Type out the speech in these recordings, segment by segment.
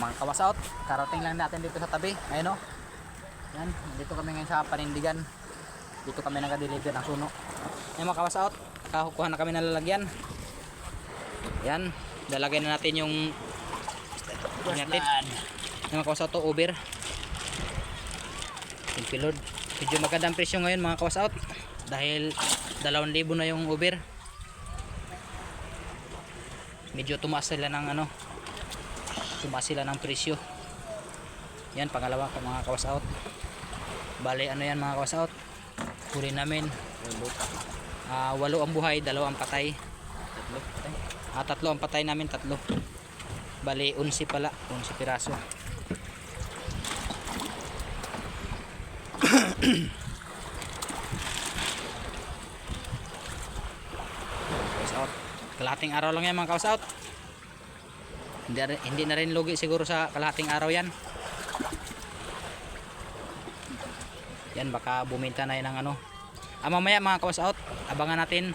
mga kawasout, karating lang natin dito sa tabi. Ayun o. Yan, dito kami ngayon sa panindigan. Dito kami nag-deliver ng suno. Ayun mga kawasout, nakakuha na kami ng lalagyan. Yan, lalagay na natin yung natin. Yung mga kawasout to, over. Yung pilod. Medyo magandang presyo ngayon mga kawasout. Dahil 2,000 na yung over. Medyo tumaas sila ng ano, tumaas sila ng presyo. Yan, pangalawa ka mga kawasout. Bale ano yan mga kawasout, huli namin 8 ang buhay, 2 ang patay. 3 ang patay namin, 3. Bale 11 pala, 11 piraso. Kawasout, kalahating araw lang yan mga kawasout. Hindi na rin lugi siguro sa kalahating araw yan. Yan, baka buminta na yan ng ano. Mamaya mga kawasout, abangan natin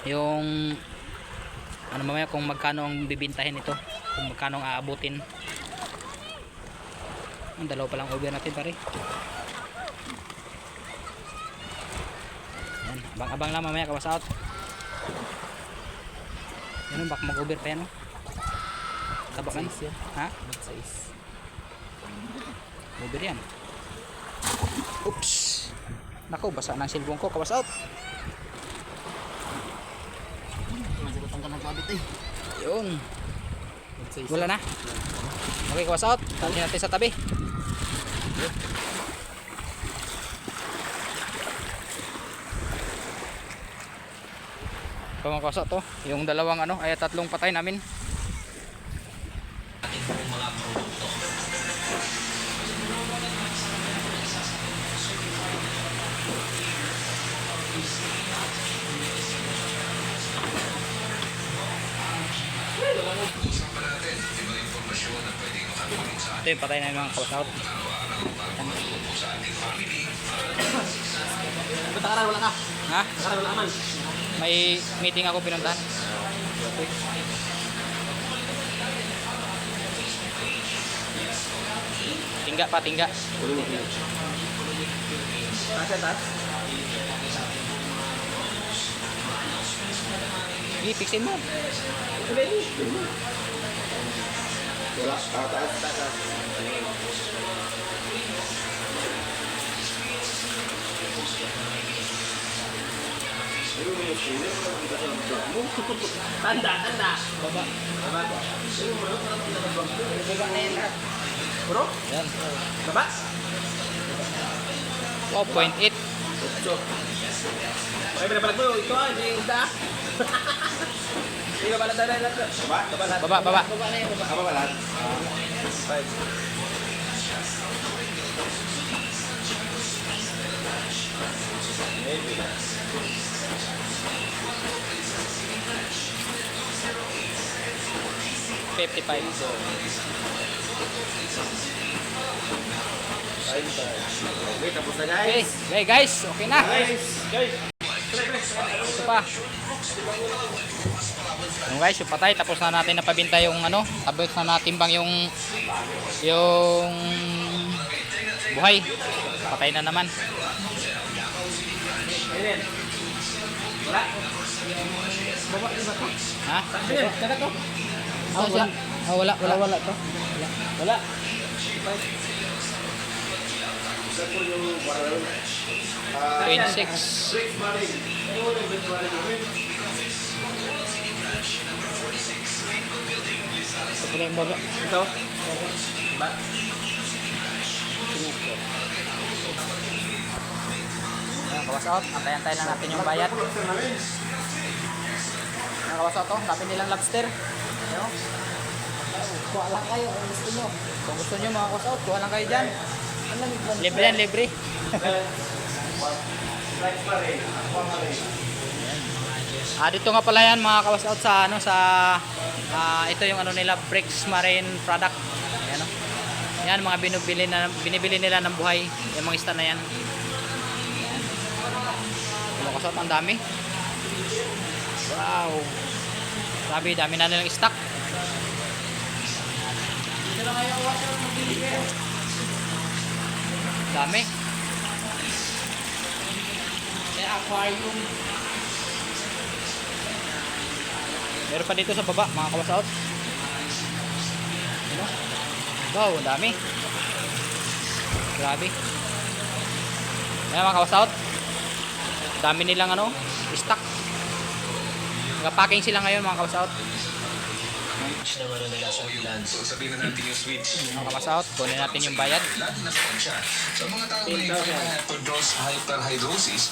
yung ano mamaya kung magkano ang bibintahin ito, kung magkano ang aabutin. Ang 2 pa lang over natin pare. Yan, abang lang mamaya kawasout. Yan, baka mag-over pa yan. Tabakan? Ha? Over yan. Oops. Nako, basa ng cellphone ko, kawasout. Yun. Wala na. Okay, kawasout. Tali natin sa tabi. Ito mga kawasout to. Yung 2 ano, ay 3 patay namin. Ito yung patay na yung mga kawasout. Takaran wala ka. Ha? Takaran wala man. May meeting ako pinuntahan. Tingga pa, tingga. Tas. Ipiksin mo. Wala. Taas. Tanda. Baba. Baba na yan. Bro? Yan. Baba? 12.8. Ay, pinapalag mo. Ito hindi isda. Hindi ba pala lang. Baba? Baba. Baba na yan. Baba pala. 55. Okay, tapos na Okay, guys. okay guys, okay na. Guys. Ito pa. Yung guys, yung patay, tapos na natin napabinta yung ano, tapos na natimbang yung buhay. Patay na naman. Wala. Baba di ba to? Ha? Sige, dagat to. Wala. Wala to. Wala. Sa 26. Ito pala yung baba. Ito. Ba? Ayan, kawasout. Antay-antay lang natin yung bayad. Ayan, kawasout to. Sabi nilang lobster. Ayan. Kuha lang kayo kung gusto nyo. Kung gusto nyo mga kawasout, kuha lang kayo dyan. Libre yan, libre. Dito nga pala yan mga kawasout sa ano sa ito yung ano nila, Bricks Marine product. Ayan, no? Yan mga binibili nila ng buhay, yung mga isda na yan. Mga kawasout, ang dami. Wow. Grabe, dami na nilang stock. Dami. May aquarium. Meron pa dito sa baba, mga kawasaot. Ano? Wow, ang dami. Grabe. Ayan mga kawasaot. Dami nilang ano, stock. Nagpa-packing sila ngayon mga kawasaot. So sabihin na natin yung switch. Mga kawasaot, kunin natin yung bayad. Lagi na po siya. Sa mga tao may hyperhidrosis,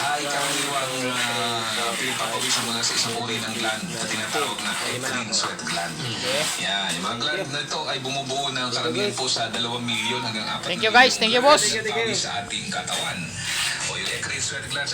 ay karaniwang pinapapawis ang mga sa isang uri ng gland na tinatawag na ethylene sweat gland. Yan, yung mga gland na ito ay bumubuo ng karamihan po sa 2 milyon hanggang 4 Thank you guys, thank you boss. pawis sa ating katawan. O yung ethylene sweat glands